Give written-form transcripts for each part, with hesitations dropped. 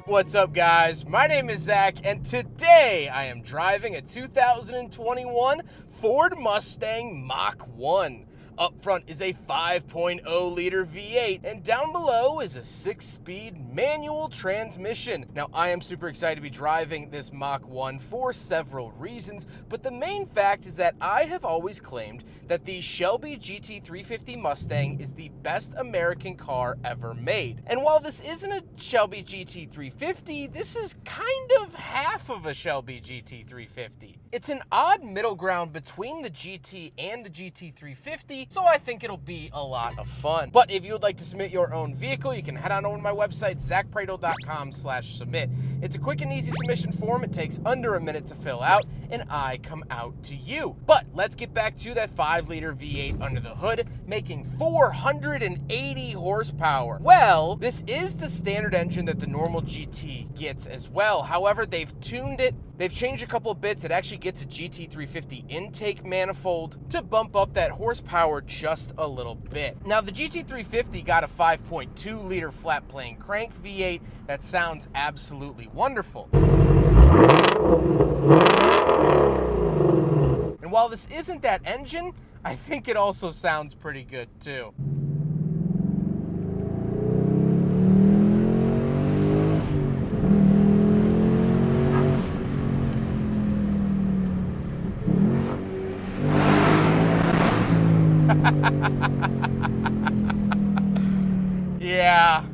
What's up, guys? My name is Zack, and today I am driving a 2021 Ford Mustang Mach 1. Up front is a 5.0-liter V8, and down below is a 6-speed manual transmission. Now, I am super excited to be driving this Mach 1 for several reasons, but the main fact is that I have always claimed that the Shelby GT350 Mustang is the best American car ever made. And while this isn't a Shelby GT350, this is kind of half of a Shelby GT350. It's an odd middle ground between the GT and the GT350, so I think it'll be a lot of fun. But if you would like to submit your own vehicle, you can head on over to my website, zackpradel.com/submit. It's a quick and easy submission form. It takes under a minute to fill out, and I come out to you. But let's get back to that 5-liter V8 under the hood, making 480 horsepower. Well, this is the standard engine that the normal GT gets as well. However, they've tuned it. They've changed a couple of bits. It actually gets a GT350 intake manifold to bump up that horsepower just a little bit. Now, the GT350 got a 5.2-liter flat-plane crank V8 that sounds absolutely wonderful. And while this isn't that engine, I think it also sounds pretty good too. Yeah,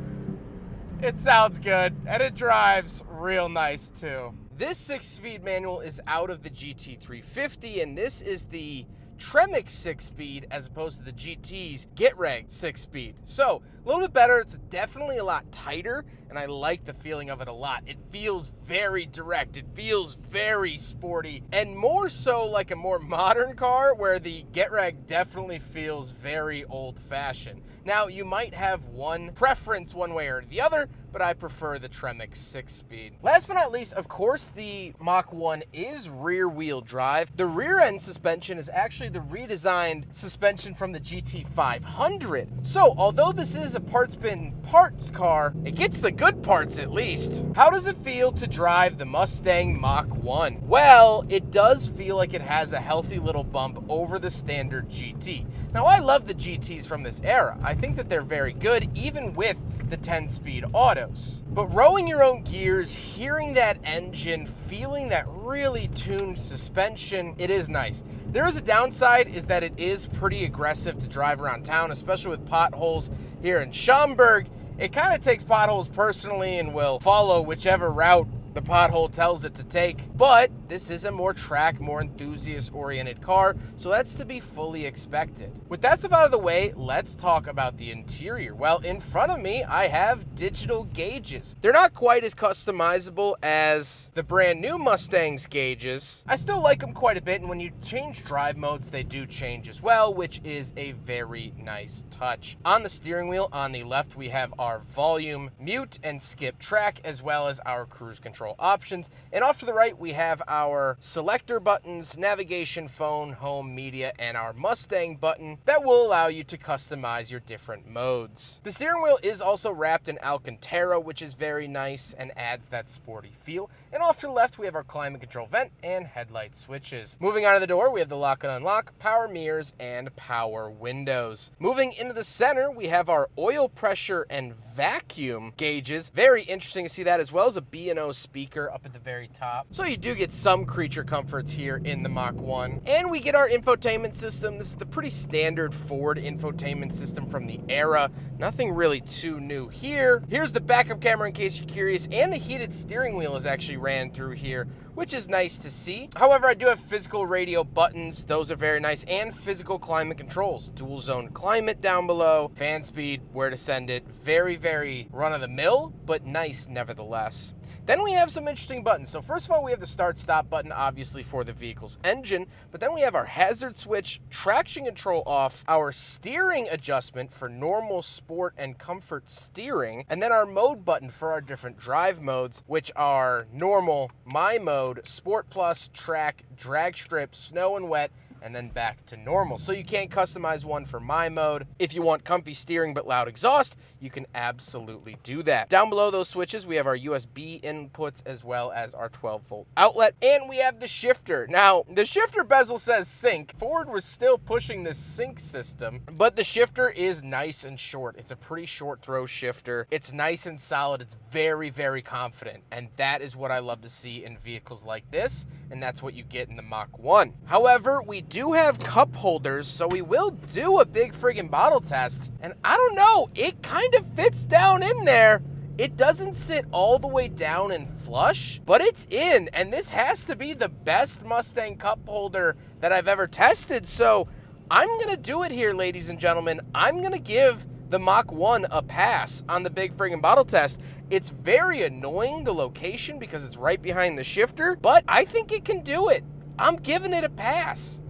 it sounds good, and it drives real nice too. This 6-speed manual is out of the GT350, and this is the Tremec 6-speed as opposed to the GT's GetReg 6-speed. So, a little bit better. It's definitely a lot tighter, and I like the feeling of it a lot. It feels very direct. It feels very sporty, and more so like a more modern car, where the GetReg definitely feels very old-fashioned. Now, you might have one preference one way or the other, but I prefer the Tremec 6-speed. Last but not least, of course, the Mach 1 is rear-wheel drive. The rear-end suspension is actually the redesigned suspension from the GT500. So, although this is a parts bin parts car, it gets the good parts at least. How does it feel to drive the Mustang Mach 1? Well, it does feel like it has a healthy little bump over the standard GT. Now, I love the GTs from this era. I think that they're very good, even with the 10-speed autos. But rowing your own gears, hearing that engine, feeling that really tuned suspension, it is nice. There is a downside, is that it is pretty aggressive to drive around town, especially with potholes here in Schaumburg. It kind of takes potholes personally and will follow whichever route the pothole tells it to take, but this is a more track, more enthusiast-oriented car, so that's to be fully expected. With that stuff out of the way, let's talk about the interior. Well, in front of me, I have digital gauges. They're not quite as customizable as the brand new Mustang's gauges. I still like them quite a bit, and when you change drive modes, they do change as well, which is a very nice touch. On the steering wheel, on the left, we have our volume, mute, and skip track, as well as our cruise control options, and off to the right we have our selector buttons, navigation, phone, home, media, and our Mustang button that will allow you to customize your different modes. The steering wheel is also wrapped in Alcantara, which is very nice and adds that sporty feel. And off to the left we have our climate control vent and headlight switches. Moving on to the door, we have the lock and unlock, power mirrors, and power windows. Moving into the center, we have our oil pressure and vacuum gauges. Very interesting to see that, as well as a B&O speaker up at the very top. So you do get some creature comforts here in the Mach 1. And we get our infotainment system. This is the pretty standard Ford infotainment system from the era. Nothing really too new here. Here's the backup camera in case you're curious, and the heated steering wheel is actually ran through here, which is nice to see. However, I do have physical radio buttons. Those are very nice, and physical climate controls. Dual zone climate down below, fan speed, where to send it. Very, very run-of-the-mill, but nice nevertheless. Then we have some interesting buttons. So first of all, we have the start-stop button, obviously for the vehicle's engine, but then we have our hazard switch, traction control off, our steering adjustment for normal, sport, and comfort steering, and then our mode button for our different drive modes, which are normal, my mode, sport plus, track, drag strip, snow and wet, and then back to normal. So you can't customize one for my mode. If you want comfy steering but loud exhaust, you can absolutely do that. Down below those switches, we have our USB inputs as well as our 12-volt outlet, and we have the shifter. Now, the shifter bezel says sync. Ford was still pushing this sync system, but the shifter is nice and short. It's a pretty short throw shifter. It's nice and solid. It's very, very confident, and that is what I love to see in vehicles like this, and that's what you get in the Mach 1. However, we do have cup holders, so we will do a big friggin' bottle test, and I don't know, it kind of fits down in there. It doesn't sit all the way down and flush, but it's in, and this has to be the best Mustang cup holder that I've ever tested, so I'm gonna do it here, ladies and gentlemen. I'm gonna give the Mach 1 a pass on the big friggin' bottle test. It's very annoying, the location, because it's right behind the shifter, but I think it can do it. I'm giving it a pass.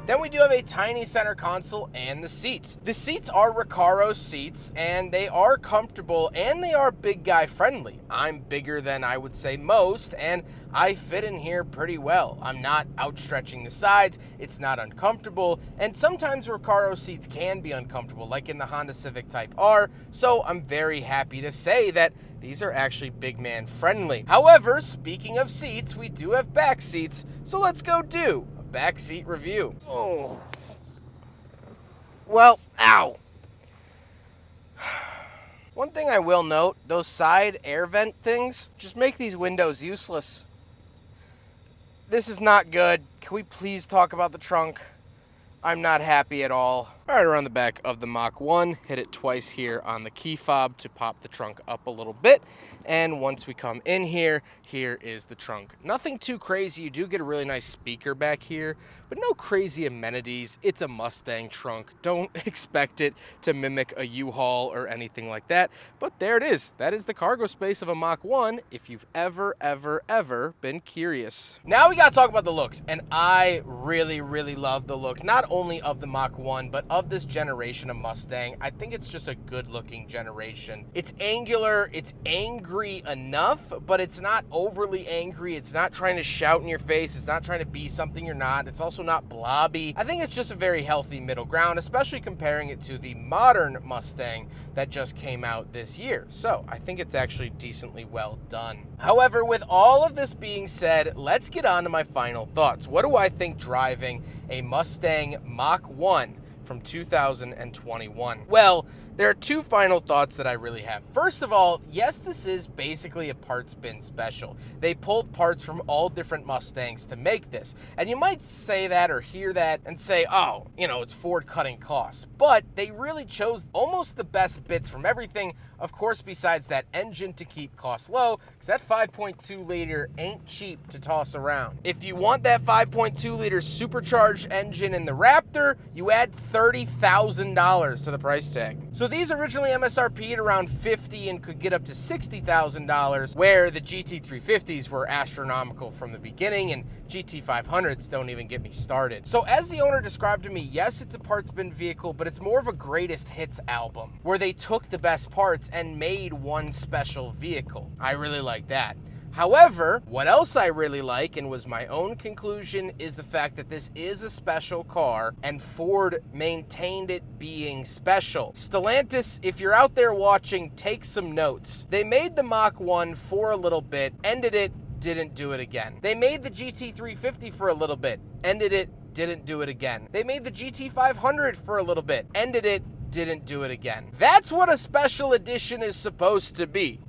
Then we do have a tiny center console and the seats. The seats are Recaro seats, and they are comfortable, and they are big guy friendly. I'm bigger than I would say most, and I fit in here pretty well. I'm not outstretching the sides, it's not uncomfortable, and sometimes Recaro seats can be uncomfortable, like in the Honda Civic Type R, so I'm very happy to say that these are actually big man friendly. However, speaking of seats, we do have back seats, so let's go do back seat review. Oh. Well, ow. One thing I will note, those side air vent things just make these windows useless. This is not good. Can we please talk about the trunk? I'm not happy at all. All right, around the back of the Mach 1, hit it twice here on the key fob to pop the trunk up a little bit. And once we come in here, here is the trunk. Nothing too crazy. You do get a really nice speaker back here, but no crazy amenities. It's a Mustang trunk. Don't expect it to mimic a U-Haul or anything like that. But there it is. That is the cargo space of a Mach 1 if you've ever been curious. Now we gotta talk about the looks, and I really love the look, not only of the Mach 1, but of this generation of Mustang. I think it's just a good looking generation. It's angular, it's angry enough, but it's not overly angry. It's not trying to shout in your face. It's not trying to be something you're not. It's also not blobby. I think it's just a very healthy middle ground, especially comparing it to the modern Mustang that just came out this year. So I think it's actually decently well done. However, with all of this being said, let's get on to my final thoughts. What do I think driving a Mustang Mach 1 from 2021? Well, there are two final thoughts that I really have. First of all, yes, this is basically a parts bin special. They pulled parts from all different Mustangs to make this. And you might say that or hear that and say, oh, you know, it's Ford cutting costs. But they really chose almost the best bits from everything, of course, besides that engine to keep costs low, because that 5.2 liter ain't cheap to toss around. If you want that 5.2 liter supercharged engine in the Raptor, you add $30,000 to the price tag. So these originally MSRP'd around $50,000 and could get up to $60,000, where the GT350s were astronomical from the beginning, and GT500s don't even get me started. So as the owner described to me, yes, it's a parts bin vehicle, but it's more of a greatest hits album, where they took the best parts and made one special vehicle. I really like that. However, what else I really like, and was my own conclusion, is the fact that this is a special car, and Ford maintained it being special. Stellantis, if you're out there watching, take some notes. They made the Mach 1 for a little bit, ended it, didn't do it again. They made the GT350 for a little bit, ended it, didn't do it again. They made the GT500 for a little bit, ended it, didn't do it again. That's what a special edition is supposed to be.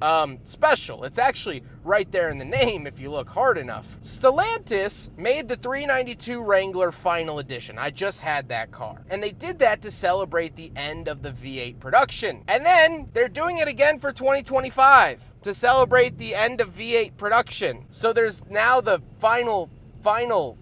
Special. It's actually right there in the name if you look hard enough. Stellantis made the 392 Wrangler Final Edition. I just had that car. And they did that to celebrate the end of the V8 production. And then they're doing it again for 2025 to celebrate the end of V8 production. So there's now the final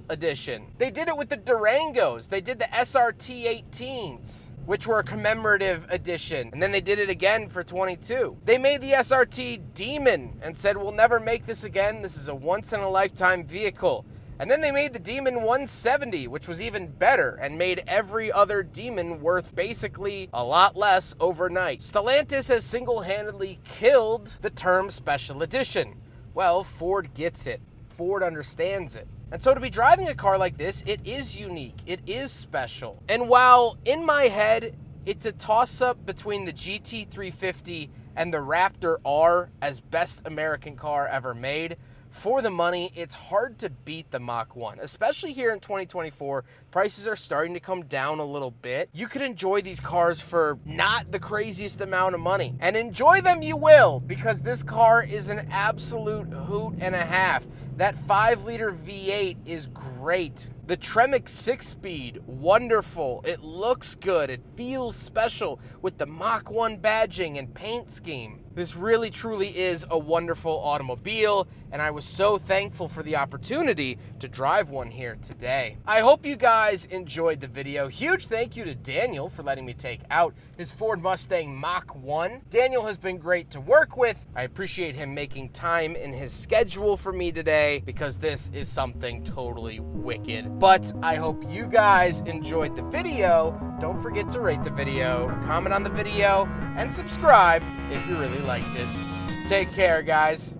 edition. They did it with the Durangos. They did the SRT 18s. which were a commemorative edition. And then they did it again for 22. They made the SRT Demon and said, we'll never make this again. This is a once-in-a-lifetime vehicle. And then they made the Demon 170, which was even better and made every other Demon worth basically a lot less overnight. Stellantis has single-handedly killed the term special edition. Well, Ford gets it. Ford understands it. And so to be driving a car like this, it is unique. It is special. And while in my head, it's a toss-up between the GT350 and the Raptor R as best American car ever made, for the money, it's hard to beat the Mach 1, especially here in 2024. Prices are starting to come down a little bit. You could enjoy these cars for not the craziest amount of money. And enjoy them you will, because this car is an absolute hoot and a half. That 5-liter V8 is great. The Tremec 6-speed, wonderful. It looks good. It feels special with the Mach 1 badging and paint scheme. This really, truly is a wonderful automobile, and I was so thankful for the opportunity to drive one here today. I hope you guys enjoyed the video. Huge thank you to Daniel for letting me take out his Ford Mustang Mach 1. Daniel has been great to work with. I appreciate him making time in his schedule for me today because this is something totally wicked. But I hope you guys enjoyed the video. Don't forget to rate the video, comment on the video, and subscribe if you really liked it. Take care, guys.